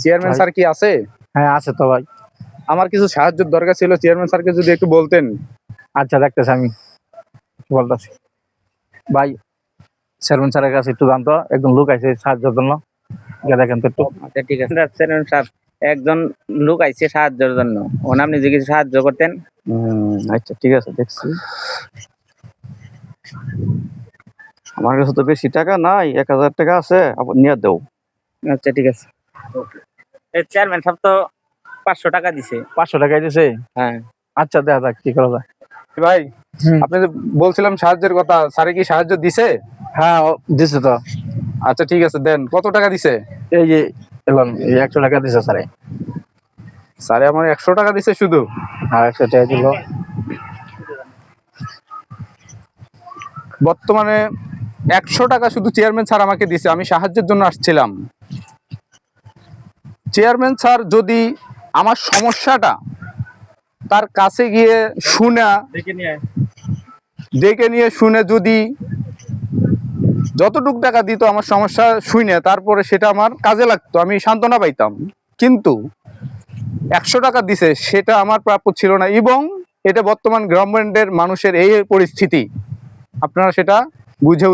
Chairman ভাই। Sir কি আছে? হ্যাঁ আছে তো ভাই। আমার কিছু সাহায্যের দরকার ছিল, চেয়ারম্যান স্যারকে যদি একটু বলতেন। আচ্ছা দেখতেছি, আমি বলতেছি। ভাই চেয়ারম্যান স্যারের কাছে একটু জানতো, একজন লোক আছে সাহায্যের জন্য, গিয়ে দেখেন তো একটু। আচ্ছা ঠিক আছে চেয়ারম্যান সাহেব, একজন লোক আইছে সাহায্যের জন্য, ওন আপনি যদি কিছু সাহায্য করতেন। আচ্ছা ঠিক আছে, দেখছি। আমার কাছে তো বেশি টাকা নাই, 1000 টাকা আছে, আবার নিয়ে দেও। আচ্ছা ঠিক আছে। এই চেয়ারম্যান সাহেব তো 500 টাকা দিছে। 500 টাকাই দিছে। হ্যাঁ আচ্ছা দেখা যাক কি করা যায়। ভাই আপনি যে বলছিলাম সাহায্যের কথা, স্যারে কি সাহায্য দিছে? হ্যাঁ দিছে তো। আচ্ছা ঠিক আছে, দেন। কত টাকা দিছে? এই যে এলাম, এই 100 টাকা দিছে স্যারে। স্যারে আমার 100 টাকা দিছে শুধু? আর 100 টাকা দিল। বর্তমানে 100 টাকা শুধু চেয়ারম্যান স্যার আমাকে দিছে, আমি সাহায্যের জন্য আসছিলাম। চেয়ারম্যান স্যার যদি আমার সমস্যাটা তার কাছে গিয়ে ডেকে নিয়ে শুনে যদি যতটুকু টাকা দিত আমার সমস্যা শুনে, তারপরে সেটা আমার কাজে লাগতো, আমি সান্ত্বনা পাইতাম। কিন্তু 100 টাকা দিছে, সেটা আমার প্রাপ্য ছিল না। এবং এটা বর্তমান গভর্নমেন্টের মানুষের এই পরিস্থিতি, আপনারা সেটা বুঝে